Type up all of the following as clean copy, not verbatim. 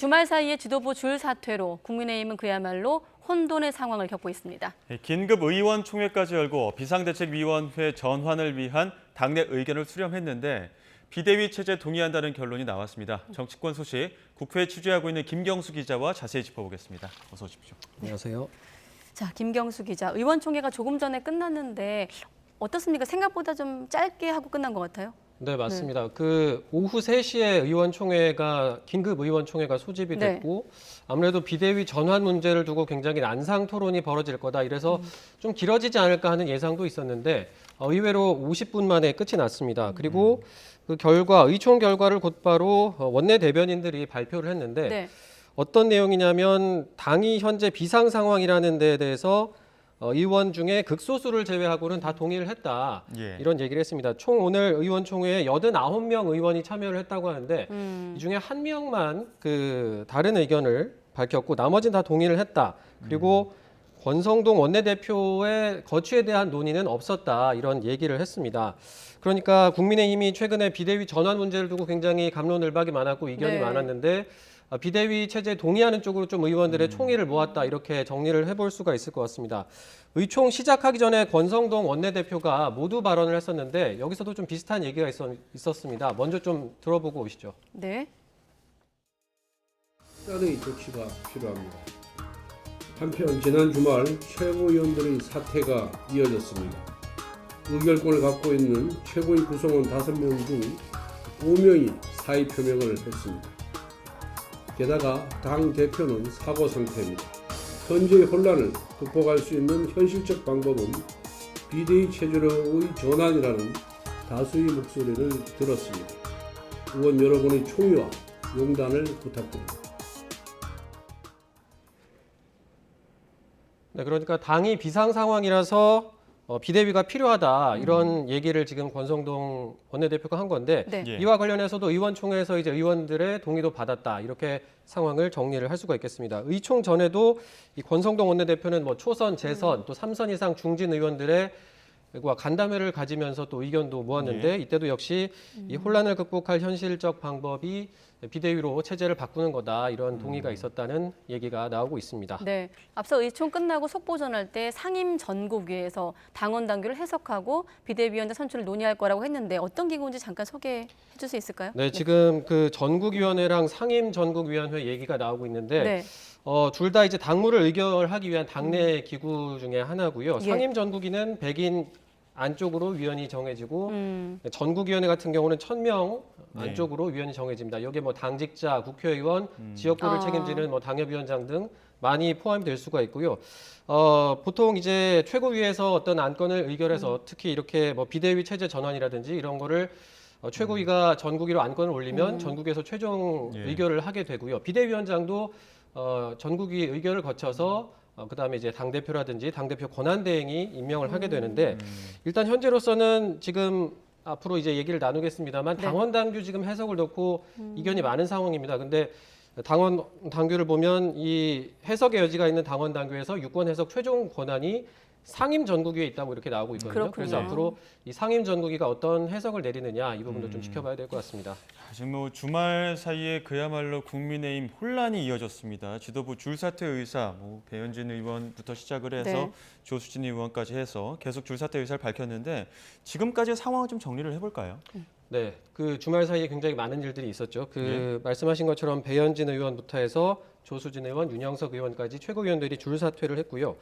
주말 사이에 지도부 줄 사퇴로 국민의힘은 그야말로 혼돈의 상황을 겪고 있습니다. 긴급 의원총회까지 열고 비상대책위원회 전환을 위한 당내 의견을 수렴했는데 비대위 체제 동의한다는 결론이 나왔습니다. 정치권 소식 국회에 취재하고 있는 김경수 기자와 자세히 짚어보겠습니다. 어서 오십시오. 안녕하세요. 자, 김경수 기자, 의원총회가 조금 전에 끝났는데 어떻습니까? 생각보다 좀 짧게 하고 끝난 것 같아요. 네, 맞습니다. 그 오후 3시에 의원총회가 긴급 의원총회가 소집이 됐고 아무래도 비대위 전환 문제를 두고 굉장히 난상 토론이 벌어질 거다. 이래서 좀 길어지지 않을까 하는 예상도 있었는데 의외로 50분 만에 끝이 났습니다. 그리고 그 결과 의총 결과를 곧바로 원내 대변인들이 발표를 했는데 어떤 내용이냐면 당이 현재 비상 상황이라는 데에 대해서 의원 중에 극소수를 제외하고는 다 동의를 했다. 이런 얘기를 했습니다. 총 오늘 의원총회에 89명 의원이 참여를 했다고 하는데 이 중에 1명만 그 다른 의견을 밝혔고 나머지는 다 동의를 했다. 그리고 권성동 원내대표의 거취에 대한 논의는 없었다. 이런 얘기를 했습니다. 그러니까 국민의힘이 최근에 비대위 전환 문제를 두고 굉장히 갑론을박이 많았고 이견이 많았는데 비대위 체제에 동의하는 쪽으로 좀 의원들의 총의를 모았다 이렇게 정리를 해볼 수가 있을 것 같습니다. 의총 시작하기 전에 권성동 원내대표가 모두 발언을 했었는데 여기서도 좀 비슷한 얘기가 있었습니다. 먼저 좀 들어보고 오시죠. 네. 특단의 조치가 필요합니다. 한편 지난 주말 최고위원들의 사퇴가 이어졌습니다. 의결권을 갖고 있는 최고위 구성원 5명 중 5명이 사의 표명을 했습니다. 게다가 당 대표는 사고 상태입니다. 현재의 혼란을 극복할 수 있는 현실적 방법은 비대위 체제로의 전환이라는 다수의 목소리를 들었습니다. 의원 여러분의 총의와 용단을 부탁드립니다. 네, 그러니까 당이 비상 상황이라서 비대위가 필요하다 이런 얘기를 지금 권성동 원내대표가 한 건데 이와 관련해서도 의원총회에서 이제 의원들의 동의도 받았다 이렇게 상황을 정리를 할 수가 있겠습니다. 의총 전에도 이 권성동 원내대표는 뭐 초선, 재선 또 3선 이상 중진 의원들의 간담회를 가지면서 또 의견도 모았는데 이때도 역시 이 혼란을 극복할 현실적 방법이 비대위로 체제를 바꾸는 거다 이런 동의가 있었다는 얘기가 나오고 있습니다. 네, 앞서 의총 끝나고 속보전할 때 상임 전국위에서 당원 당규를 해석하고 비대위원장 선출을 논의할 거라고 했는데 어떤 기구인지 잠깐 소개해 줄 수 있을까요? 네, 지금 그 전국위원회랑 상임 전국위원회 얘기가 나오고 있는데 둘 다 이제 당무를 의결하기 위한 당내 기구 중에 하나고요. 상임 전국위는 100인 안쪽으로 위원이 정해지고 전국위원회 같은 경우는 1000명 안쪽으로 위원이 정해집니다. 여기에 뭐 당직자, 국회의원, 지역구를 책임지는 뭐 당협위원장 등 많이 포함될 수가 있고요. 보통 이제 최고위에서 어떤 안건을 의결해서 특히 이렇게 뭐 비대위 체제 전환이라든지 이런 거를 최고위가 전국위로 안건을 올리면 전국에서 최종 의결을 하게 되고요. 비대위원장도 전국위 의결을 거쳐서 그다음에 이제 당대표라든지 당대표 권한대행이 임명을 하게 되는데 일단 현재로서는 지금 앞으로 이제 얘기를 나누겠습니다만 당원 당규 지금 해석을 놓고 이견이 많은 상황입니다. 근데 당원 당규를 보면 이 해석의 여지가 있는 당원 당규에서 유권 해석 최종 권한이 상임 전국위에 있다고 이렇게 나오고 있거든요. 그렇군요. 그래서 앞으로 이 상임 전국위가 어떤 해석을 내리느냐 이 부분도 좀 지켜봐야 될 것 같습니다. 지금 뭐 주말 사이에 그야말로 국민의힘 혼란이 이어졌습니다. 지도부 줄사퇴 의사, 뭐 배현진 의원부터 시작을 해서 조수진 의원까지 해서 계속 줄사퇴 의사를 밝혔는데 지금까지의 상황을 좀 정리를 해볼까요? 네, 그 주말 사이에 굉장히 많은 일들이 있었죠. 말씀하신 것처럼 배현진 의원부터 해서 조수진 의원, 윤영석 의원까지 최고위원들이 줄 사퇴를 했고요.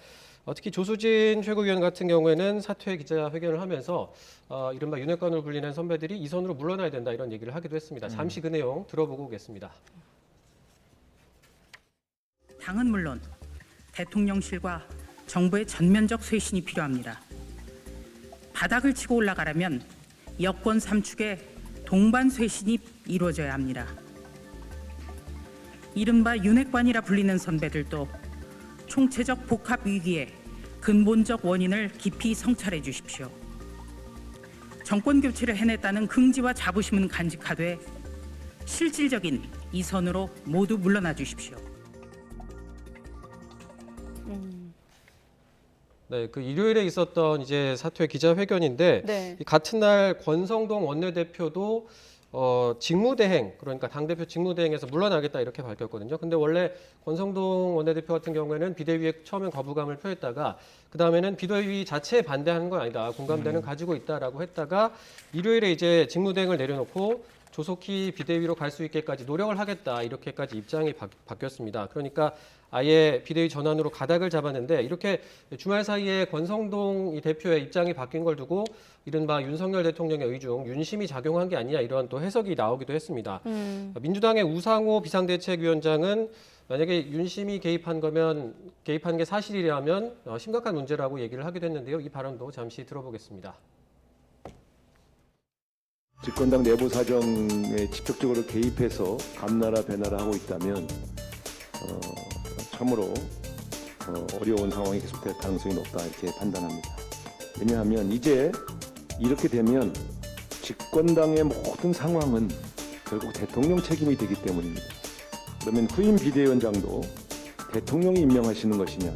특히 조수진 최고위원 같은 경우에는 사퇴 기자회견을 하면서 이른바 윤핵관으로 불리는 선배들이 이 선으로 물러나야 된다 이런 얘기를 하기도 했습니다. 잠시 그 내용 들어보고 오겠습니다. 당은 물론 대통령실과 정부의 전면적 쇄신이 필요합니다. 바닥을 치고 올라가려면 여권 삼축의 동반 쇄신이 이루어져야 합니다. 이른바 윤핵관이라 불리는 선배들도 총체적 복합 위기의 근본적 원인을 깊이 성찰해 주십시오. 정권 교체를 해냈다는 긍지와 자부심은 간직하되 실질적인 이 선으로 모두 물러나 주십시오. 네, 그 일요일에 있었던 이제 사퇴 기자회견인데 같은 날 권성동 원내대표도 직무대행, 그러니까 당대표 직무대행에서 물러나겠다 이렇게 밝혔거든요. 근데 원래 권성동 원내대표 같은 경우에는 비대위에 처음엔 거부감을 표했다가 그다음에는 비대위 자체에 반대하는 건 아니다. 공감대는 가지고 있다라고 했다가 일요일에 이제 직무대행을 내려놓고 조속히 비대위로 갈 수 있게까지 노력을 하겠다. 이렇게까지 입장이 바뀌었습니다. 그러니까 아예 비대위 전환으로 가닥을 잡았는데 이렇게 주말 사이에 권성동 이 대표의 입장이 바뀐 걸 두고 이른바 윤석열 대통령의 의중, 윤심이 작용한 게 아니냐 이런 또 해석이 나오기도 했습니다. 민주당의 우상호 비상대책위원장은 만약에 윤심이 개입한 게 사실이라면 심각한 문제라고 얘기를 하기도 했는데요. 이 발언도 잠시 들어보겠습니다. 집권당 내부 사정에 직접적으로 개입해서 감나라 배나라 하고 있다면 참으로 어려운 상황이 계속될 가능성이 높다 이렇게 판단합니다. 왜냐하면 이제 이렇게 되면 집권당의 모든 상황은 결국 대통령 책임이 되기 때문입니다. 그러면 후임 비대위원장도 대통령이 임명하시는 것이냐?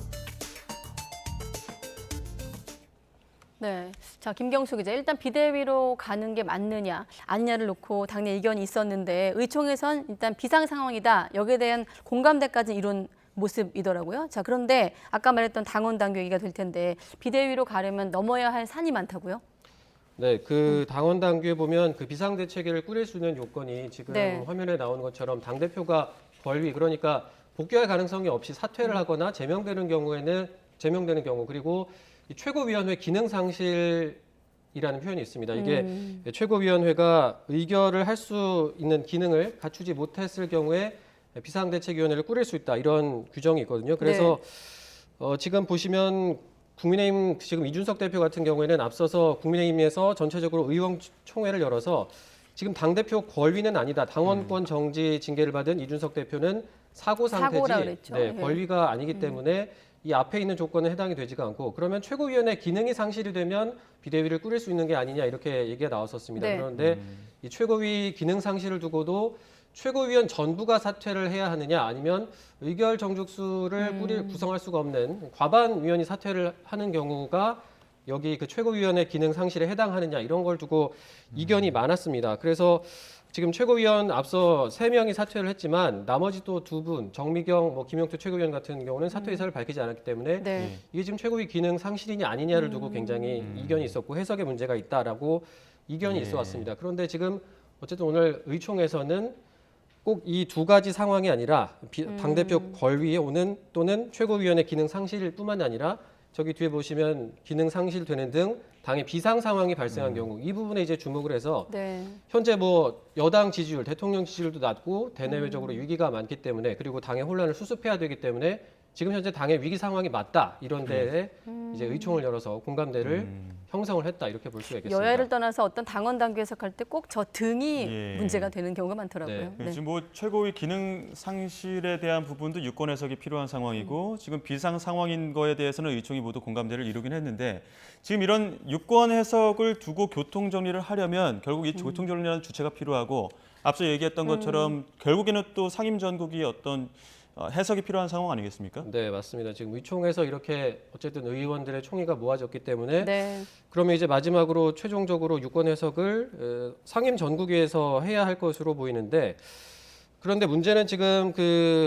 네. 자, 김경수 기자. 일단 비대위로 가는 게 맞느냐, 아니냐를 놓고 당내 의견이 있었는데 의총에선 일단 비상 상황이다. 여기에 대한 공감대까지 이룬 모습이더라고요. 자, 그런데 아까 말했던 당원 당규 얘기가 될 텐데 비대위로 가려면 넘어야 할 산이 많다고요? 네, 그 당원 당규에 보면 그 비상대책위를 꾸릴 수 있는 요건이 지금 네. 화면에 나오는 것처럼 당대표가 권위, 그러니까 복귀할 가능성이 없이 사퇴를 하거나 제명되는 경우 그리고 이 최고위원회 기능 상실이라는 표현이 있습니다. 이게 최고위원회가 의결을 할 수 있는 기능을 갖추지 못했을 경우에 비상대책위원회를 꾸릴 수 있다 이런 규정이 있거든요. 그래서 지금 보시면 국민의힘 지금 이준석 대표 같은 경우에는 앞서서 국민의힘에서 전체적으로 의원총회를 열어서 지금 당대표 권위는 아니다. 당원권 정지 징계를 받은 이준석 대표는 사고 사고라 상태지 그랬죠. 네, 예. 권위가 아니기 때문에 이 앞에 있는 조건에 해당이 되지가 않고 그러면 최고위원회 기능이 상실이 되면 비대위를 꾸릴 수 있는 게 아니냐 이렇게 얘기가 나왔었습니다. 네. 그런데 이 최고위 기능 상실을 두고도 최고위원 전부가 사퇴를 해야 하느냐 아니면 의결 정족수를 구성할 수가 없는 과반 위원이 사퇴를 하는 경우가 여기 그 최고위원회 기능 상실에 해당하느냐 이런 걸 두고 이견이 많았습니다. 그래서 지금 최고위원 앞서 3명이 사퇴를 했지만 나머지 또 2분 정미경, 김용태 최고위원 같은 경우는 사퇴 의사를 밝히지 않았기 때문에 네. 이게 지금 최고위 기능 상실이냐 아니냐를 두고 굉장히 이견이 있었고 해석에 문제가 있다라고 이견이 있어 왔습니다. 그런데 지금 어쨌든 오늘 의총에서는 꼭 이 두 가지 상황이 아니라 당대표 권위에 오는 또는 최고위원회 기능 상실일 뿐만 아니라 저기 뒤에 보시면 기능 상실되는 등 당의 비상 상황이 발생한 경우 이 부분에 이제 주목을 해서 네. 현재 여당 지지율, 대통령 지지율도 낮고 대내외적으로 위기가 많기 때문에 그리고 당의 혼란을 수습해야 되기 때문에 지금 현재 당의 위기 상황이 맞다 이런 데에 이제 의총을 열어서 공감대를 형성을 했다 이렇게 볼 수가 있겠습니다. 여야를 떠나서 어떤 당원 당규 해석할 때 꼭 저 등이 예. 문제가 되는 경우가 많더라고요. 네. 지금 최고위 기능 상실에 대한 부분도 유권 해석이 필요한 상황이고 지금 비상 상황인 거에 대해서는 의총이 모두 공감대를 이루긴 했는데 지금 이런 유권 해석을 두고 교통 정리를 하려면 결국 이 교통 정리라는 주체가 필요하고 앞서 얘기했던 것처럼 결국에는 또 상임 전국이 어떤 해석이 필요한 상황 아니겠습니까? 네, 맞습니다. 지금 의총에서 이렇게 어쨌든 의원들의 총의가 모아졌기 때문에 네. 그러면 이제 마지막으로 최종적으로 유권 해석을 상임 전국위에서 해야 할 것으로 보이는데 그런데 문제는 지금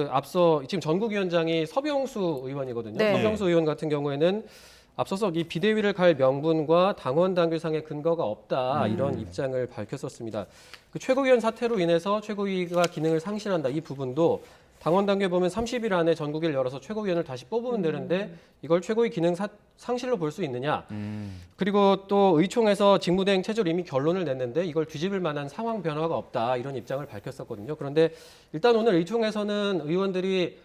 앞서 지금 전국위원장이 서병수 의원이거든요. 네. 서병수 의원 같은 경우에는 앞서서 이 비대위를 갈 명분과 당원 당규상의 근거가 없다 이런 입장을 밝혔었습니다. 그 최고위원 사퇴로 인해서 최고위가 기능을 상실한다 이 부분도 당원 당규에 보면 30일 안에 전국위를 열어서 최고위원을 다시 뽑으면 되는데 이걸 최고위 기능 상실로 볼 수 있느냐. 그리고 또 의총에서 직무대행 체제로 이미 결론을 냈는데 이걸 뒤집을 만한 상황 변화가 없다 이런 입장을 밝혔었거든요. 그런데 일단 오늘 의총에서는 의원들이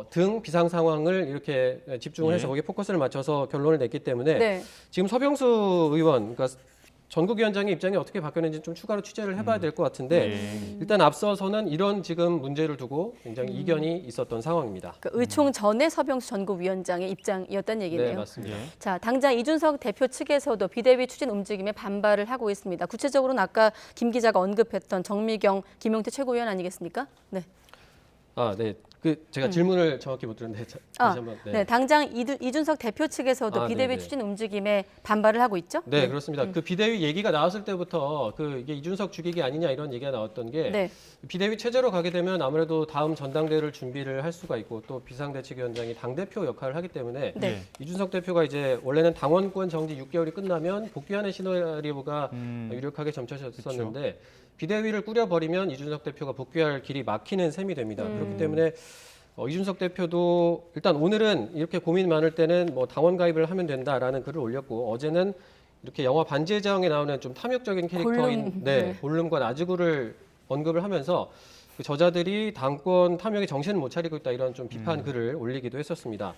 등 비상 상황을 이렇게 집중을 해서 거기에 포커스를 맞춰서 결론을 냈기 때문에 네. 지금 서병수 의원, 그러니까 전국위원장의 입장이 어떻게 바뀌었는지 좀 추가로 취재를 해봐야 될 것 같은데 일단 앞서서는 이런 지금 문제를 두고 굉장히 이견이 있었던 상황입니다. 그 의총 전에 서병수 전국위원장의 입장이었다는 얘기네요. 네, 맞습니다. 자, 당장 이준석 대표 측에서도 비대위 추진 움직임에 반발을 하고 있습니다. 구체적으로는 아까 김 기자가 언급했던 정미경, 김용태 최고위원 아니겠습니까? 네. 네. 그 제가 질문을 정확히 못 들었는데 다시 한번. 네, 당장 이준석 대표 측에서도 비대위 네네. 추진 움직임에 반발을 하고 있죠? 네, 그렇습니다. 그 비대위 얘기가 나왔을 때부터 그 이게 이준석 죽이기 아니냐 이런 얘기가 나왔던 게 네. 비대위 체제로 가게 되면 아무래도 다음 전당대회를 준비를 할 수가 있고 또 비상대책위원장이 당대표 역할을 하기 때문에 네. 이준석 대표가 이제 원래는 당원권 정지 6개월이 끝나면 복귀하는 시나리오가 유력하게 점쳐졌었는데 비대위를 꾸려버리면 이준석 대표가 복귀할 길이 막히는 셈이 됩니다. 그렇기 때문에 이준석 대표도 일단 오늘은 이렇게 고민 많을 때는 뭐 당원 가입을 하면 된다라는 글을 올렸고 어제는 이렇게 영화 반지의 제왕에 나오는 좀 탐욕적인 캐릭터인 골룸, 네. 골룸과 나즈구를 언급을 하면서 그 저자들이 당권 탐욕에 정신을 못 차리고 있다 이런 좀 비판 글을 올리기도 했었습니다.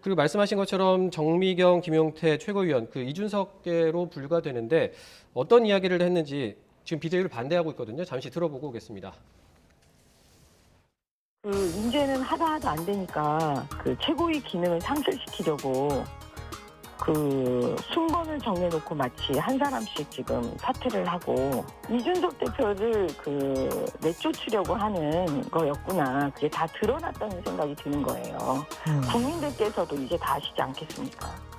그리고 말씀하신 것처럼 정미경, 김용태 최고위원 그 이준석계로 분류가 되는데 어떤 이야기를 했는지 지금 비대위를 반대하고 있거든요. 잠시 들어보고 오겠습니다. 이제는 하다 안 되니까 그 최고위 기능을 상실시키려고 그 순번을 정해놓고 마치 한 사람씩 지금 사퇴를 하고 이준석 대표를 그 내쫓으려고 하는 거였구나. 그게 다 드러났다는 생각이 드는 거예요. 국민들께서도 이제 다 아시지 않겠습니까?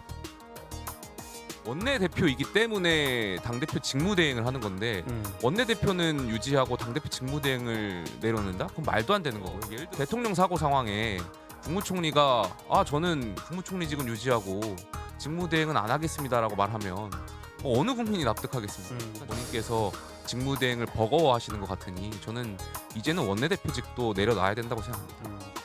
원내대표이기 때문에 당대표 직무대행을 하는 건데 원내대표는 유지하고 당대표 직무대행을 내려놓는다? 그럼 말도 안 되는 거고요. 예를 들어 대통령 사고 상황에 국무총리가 저는 국무총리직은 유지하고 직무대행은 안 하겠습니다라고 말하면 어느 국민이 납득하겠습니까? 본인께서 직무대행을 버거워하시는 것 같으니 저는 이제는 원내대표직도 내려놔야 된다고 생각합니다.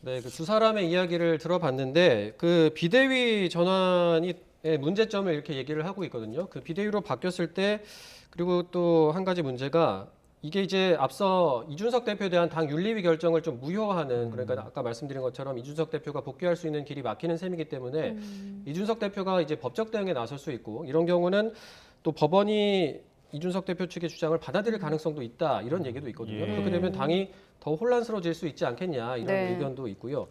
네, 그 두 사람의 이야기를 들어봤는데 그 비대위 전환이 문제점을 이렇게 얘기를 하고 있거든요. 그 비대위로 바뀌었을 때 그리고 또 한 가지 문제가 이게 이제 앞서 이준석 대표에 대한 당 윤리위 결정을 좀 무효화하는 그러니까 아까 말씀드린 것처럼 이준석 대표가 복귀할 수 있는 길이 막히는 셈이기 때문에 이준석 대표가 이제 법적 대응에 나설 수 있고 이런 경우는 또 법원이 이준석 대표 측의 주장을 받아들일 가능성도 있다 이런 얘기도 있거든요. 그렇게 되면 당이 더 혼란스러워질 수 있지 않겠냐 이런 네. 의견도 있고요.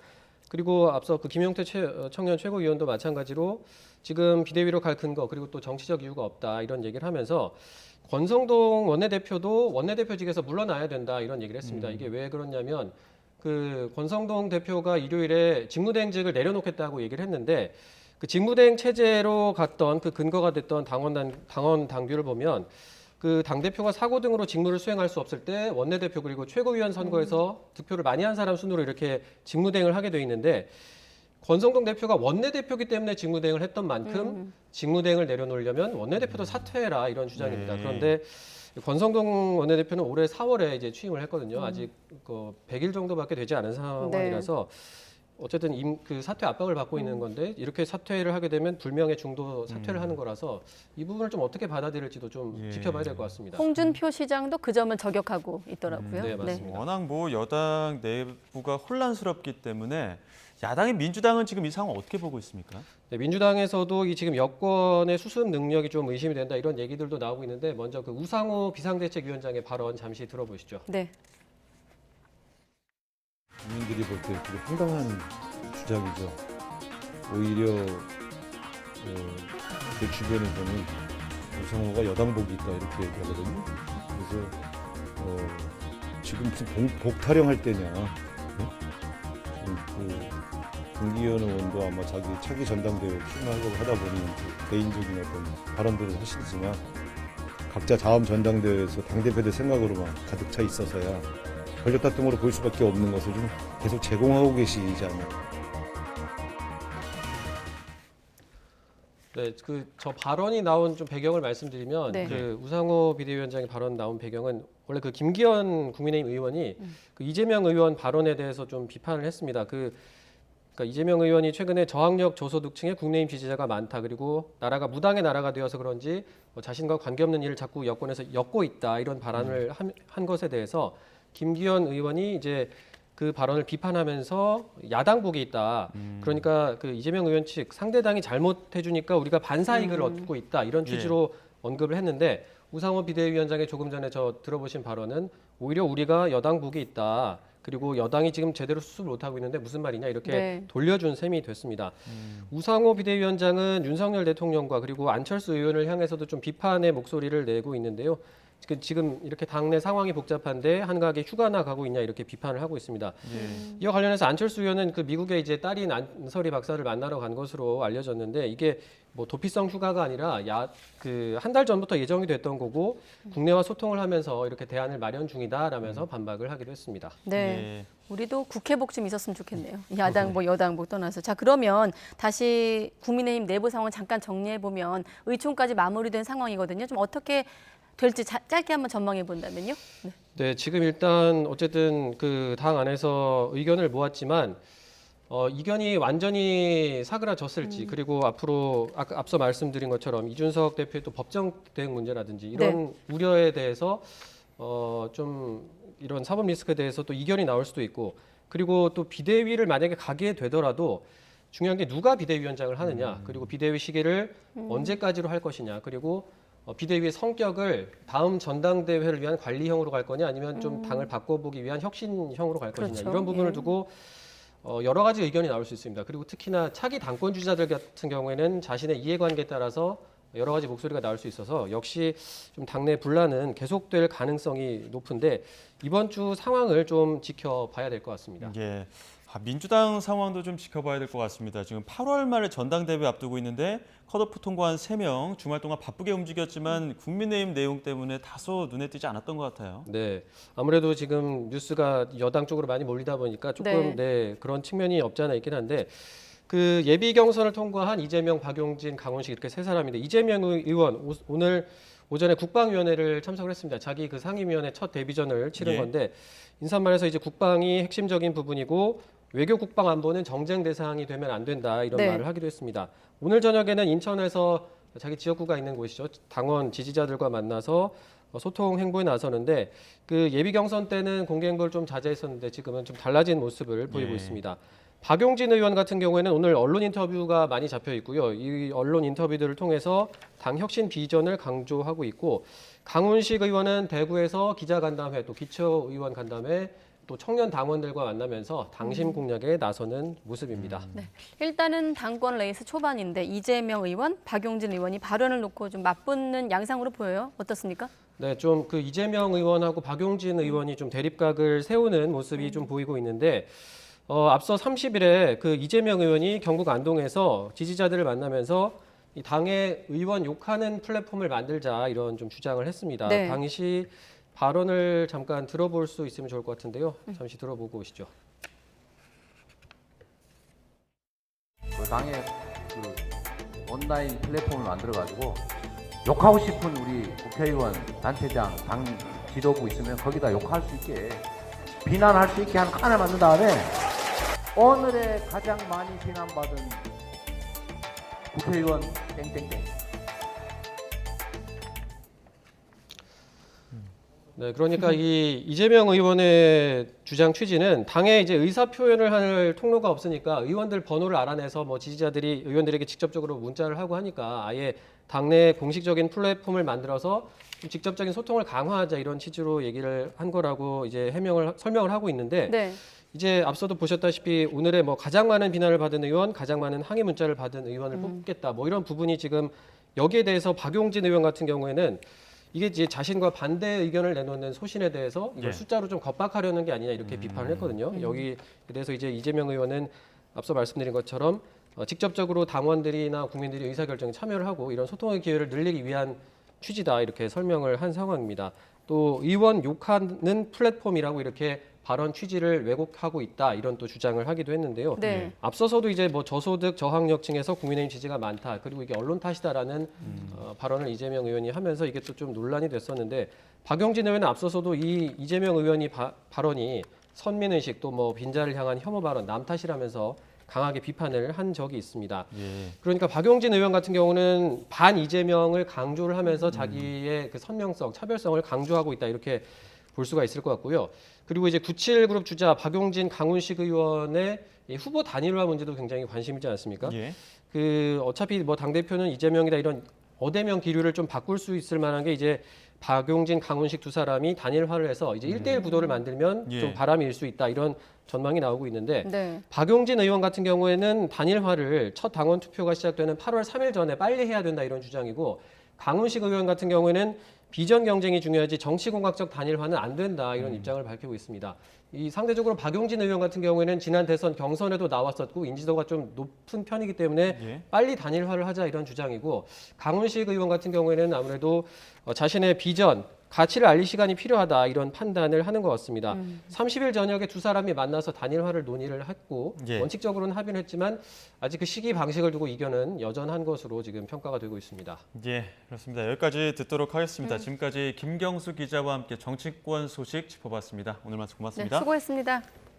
그리고 앞서 그 김용태 청년 최고위원도 마찬가지로 지금 비대위로 갈 근거 그리고 또 정치적 이유가 없다 이런 얘기를 하면서 권성동 원내대표도 원내대표직에서 물러나야 된다 이런 얘기를 했습니다. 이게 왜 그러냐면 그 권성동 대표가 일요일에 직무대행직을 내려놓겠다고 얘기를 했는데 그 직무대행 체제로 갔던 그 근거가 됐던 당원 당규를 보면 그 당대표가 사고 등으로 직무를 수행할 수 없을 때 원내대표 그리고 최고위원 선거에서 득표를 많이 한 사람 순으로 이렇게 직무대행을 하게 돼 있는데 권성동 대표가 원내대표기 때문에 직무대행을 했던 만큼 직무대행을 내려놓으려면 원내대표도 사퇴해라 이런 주장입니다. 그런데 권성동 원내대표는 올해 4월에 이제 취임을 했거든요. 아직 그 100일 정도밖에 되지 않은 상황이라서 어쨌든 그 사퇴 압박을 받고 있는 건데 이렇게 사퇴를 하게 되면 불명예 중도 사퇴를 하는 거라서 이 부분을 좀 어떻게 받아들일지도 좀 지켜봐야 될 것 같습니다. 홍준표 시장도 그 점을 저격하고 있더라고요. 네, 맞습니다. 워낙 뭐 여당 내부가 혼란스럽기 때문에 야당인 민주당은 지금 이 상황 어떻게 보고 있습니까? 네, 민주당에서도 이 지금 여권의 수습 능력이 좀 의심이 된다 이런 얘기들도 나오고 있는데 먼저 그 우상호 비상대책위원장의 발언 잠시 들어보시죠. 네. 국민들이 볼 때 되게 황당한 주장이죠. 오히려 제 주변에서는 우상호가 여당복이 있다 이렇게 얘기하거든요. 그래서 지금 무슨 복 타령할 때냐. 네? 지금 그 김기현 의원도 아마 자기 차기 전당대회 출마하려고 하다 보니 개인적인 어떤 발언들을 하시지만 각자 다음 전당대회에서 당대표들 생각으로만 가득 차 있어서야 권력 다툼으로 볼 수밖에 없는 것을 좀 계속 제공하고 계시지 않나. 네, 그 저 발언이 나온 좀 배경을 말씀드리면 네. 그 우상호 비대위원장의 발언 나온 배경은 원래 그 김기현 국민의힘 의원이 그 이재명 의원 발언에 대해서 좀 비판을 했습니다. 그러니까 이재명 의원이 최근에 저학력 저소득층의 국민의힘 지지자가 많다. 그리고 나라가 무당의 나라가 되어서 그런지 자신과 관계없는 일을 자꾸 여권에서 엮고 있다. 이런 발언을 한 것에 대해서 김기현 의원이 이제 그 발언을 비판하면서 야당복이 있다. 그러니까 그 이재명 의원 측 상대당이 잘못해주니까 우리가 반사이익을 얻고 있다. 이런 취지로 언급을 했는데 우상호 비대위원장의 조금 전에 저 들어보신 발언은 오히려 우리가 여당복이 있다. 그리고 여당이 지금 제대로 수습을 못하고 있는데 무슨 말이냐 이렇게 네. 돌려준 셈이 됐습니다. 우상호 비대위원장은 윤석열 대통령과 그리고 안철수 의원을 향해서도 좀 비판의 목소리를 내고 있는데요. 지금 이렇게 당내 상황이 복잡한데 한가하게 휴가나 가고 있냐 이렇게 비판을 하고 있습니다. 예. 이와 관련해서 안철수 의원은 그 미국에 이제 딸인 안설이 박사를 만나러 간 것으로 알려졌는데 이게 뭐 도피성 휴가가 아니라 그 한 달 전부터 예정이 됐던 거고 국내와 소통을 하면서 이렇게 대안을 마련 중이다라면서 반박을 하기도 했습니다. 네. 예. 우리도 국회복 좀 있었으면 좋겠네요. 야당복, 여당복 떠나서. 자, 그러면 다시 국민의힘 내부 상황 잠깐 정리해 보면 의총까지 마무리된 상황이거든요. 좀 어떻게 될지 짧게 한번 전망해 본다면요. 네. 네, 지금 일단 어쨌든 그 당 안에서 의견을 모았지만 이견이 완전히 사그라졌을지 그리고 앞으로 앞서 말씀드린 것처럼 이준석 대표의 또 법정 대응 문제라든지 이런 우려에 대해서 좀 이런 사법 리스크에 대해서 또 이견이 나올 수도 있고 그리고 또 비대위를 만약에 가게 되더라도 중요한 게 누가 비대위원장을 하느냐 그리고 비대위 시기를 언제까지로 할 것이냐 그리고 비대위의 성격을 다음 전당대회를 위한 관리형으로 갈 거냐 아니면 좀 당을 바꿔보기 위한 혁신형으로 갈 것이냐 그렇죠. 이런 부분을 예. 두고 여러 가지 의견이 나올 수 있습니다. 그리고 특히나 차기 당권 주자들 같은 경우에는 자신의 이해관계에 따라서 여러 가지 목소리가 나올 수 있어서 역시 좀 당내 분란은 계속될 가능성이 높은데 이번 주 상황을 좀 지켜봐야 될 것 같습니다. 예. 민주당 상황도 좀 지켜봐야 될 것 같습니다. 지금 8월 말에 전당대회 앞두고 있는데 컷오프 통과한 3명 주말 동안 바쁘게 움직였지만 국민의힘 내용 때문에 다소 눈에 띄지 않았던 것 같아요. 네, 아무래도 지금 뉴스가 여당 쪽으로 많이 몰리다 보니까 조금 그런 측면이 없지 않아 있긴 한데 그 예비 경선을 통과한 이재명, 박용진, 강훈식 이렇게 세 사람인데 이재명 의원 오늘 오전에 국방위원회를 참석을 했습니다. 자기 그 상임위원회 첫 데뷔전을 치른 건데 인사말에서 이제 국방이 핵심적인 부분이고 외교 국방 안보는 정쟁 대상이 되면 안 된다 이런 말을 하기도 했습니다. 오늘 저녁에는 인천에서 자기 지역구가 있는 곳이죠. 당원 지지자들과 만나서 소통 행보에 나서는데 그 예비 경선 때는 공개 행보를 좀 자제했었는데 지금은 좀 달라진 모습을 보이고 있습니다. 박용진 의원 같은 경우에는 오늘 언론 인터뷰가 많이 잡혀 있고요. 이 언론 인터뷰들을 통해서 당 혁신 비전을 강조하고 있고 강훈식 의원은 대구에서 기자간담회 또 기초의원 간담회 또 청년 당원들과 만나면서 당심 공략에 나서는 모습입니다. 네. 일단은 당권 레이스 초반인데 이재명 의원, 박용진 의원이 발언을 놓고 좀 맞붙는 양상으로 보여요. 어떻습니까? 네, 좀 그 이재명 의원하고 박용진 의원이 좀 대립각을 세우는 모습이 좀 보이고 있는데 앞서 30일에 그 이재명 의원이 경북 안동에서 지지자들을 만나면서 이 당의 의원 욕하는 플랫폼을 만들자 이런 좀 주장을 했습니다. 네. 당시 발언을 잠깐 들어볼 수 있으면 좋을 것 같은데요. 잠시 들어보고 오시죠. 그 당의 그 온라인 플랫폼을 만들어가지고 욕하고 싶은 우리 국회의원, 단체장, 당 지도부 있으면 거기다 욕할 수 있게 비난할 수 있게 한 칸을 만든 다음에 오늘의 가장 많이 비난받은 국회의원 땡땡땡. 네, 그러니까 이 이재명 의원의 주장 취지는 당에 이제 의사 표현을 할 통로가 없으니까 의원들 번호를 알아내서 뭐 지지자들이 의원들에게 직접적으로 문자를 하고 하니까 아예 당내 공식적인 플랫폼을 만들어서 좀 직접적인 소통을 강화하자 이런 취지로 얘기를 한 거라고 이제 설명을 하고 있는데 이제 앞서도 보셨다시피 오늘의 뭐 가장 많은 비난을 받은 의원, 가장 많은 항의 문자를 받은 의원을 뽑겠다 뭐 이런 부분이 지금 여기에 대해서 박용진 의원 같은 경우에는 이게 이제 자신과 반대 의견을 내놓는 소신에 대해서 이걸 숫자로 좀 겁박하려는 게 아니냐 이렇게 비판을 했거든요. 여기에 대해서 이제 이재명 의원은 앞서 말씀드린 것처럼 직접적으로 당원들이나 국민들이 의사결정에 참여를 하고 이런 소통의 기회를 늘리기 위한 취지다 이렇게 설명을 한 상황입니다. 또 의원 욕하는 플랫폼이라고 이렇게 발언 취지를 왜곡하고 있다 이런 또 주장을 하기도 했는데요. 앞서서도 이제 뭐 저소득 저학력층에서 국민의힘 지지가 많다 그리고 이게 언론 탓이다라는 발언을 이재명 의원이 하면서 이게 또 좀 논란이 됐었는데 박용진 의원은 앞서서도 이 이재명 의원이 발언이 선민의식 또 뭐 빈자를 향한 혐오 발언 남 탓이라면서 강하게 비판을 한 적이 있습니다. 그러니까 박용진 의원 같은 경우는 반 이재명을 강조를 하면서 자기의 그 선명성, 차별성을 강조하고 있다 이렇게 볼 수가 있을 것 같고요. 그리고 이제 97그룹 주자 박용진, 강훈식 의원의 후보 단일화 문제도 굉장히 관심이지 않습니까? 그 어차피 뭐 당대표는 이재명이다 이런 어대명 기류를 좀 바꿀 수 있을 만한 게 이제 박용진, 강훈식 두 사람이 단일화를 해서 이제 1대1 구도를 만들면 좀 바람이 일 수 있다 이런 전망이 나오고 있는데 박용진 의원 같은 경우에는 단일화를 첫 당원 투표가 시작되는 8월 3일 전에 빨리 해야 된다 이런 주장이고 강훈식 의원 같은 경우에는 비전 경쟁이 중요하지 정치 공학적 단일화는 안 된다 이런 입장을 밝히고 있습니다. 이 상대적으로 박용진 의원 같은 경우에는 지난 대선 경선에도 나왔었고 인지도가 좀 높은 편이기 때문에 예. 빨리 단일화를 하자 이런 주장이고 강훈식 의원 같은 경우에는 아무래도 자신의 비전, 가치를 알릴 시간이 필요하다 이런 판단을 하는 것 같습니다. 30일 저녁에 두 사람이 만나서 단일화를 논의를 했고 예. 원칙적으로는 합의는 했지만 아직 그 시기 방식을 두고 이견은 여전한 것으로 지금 평가가 되고 있습니다. 예, 그렇습니다. 여기까지 듣도록 하겠습니다. 지금까지 김경수 기자와 함께 정치권 소식 짚어봤습니다. 오늘 말씀 네, 고맙습니다. 수고했습니다.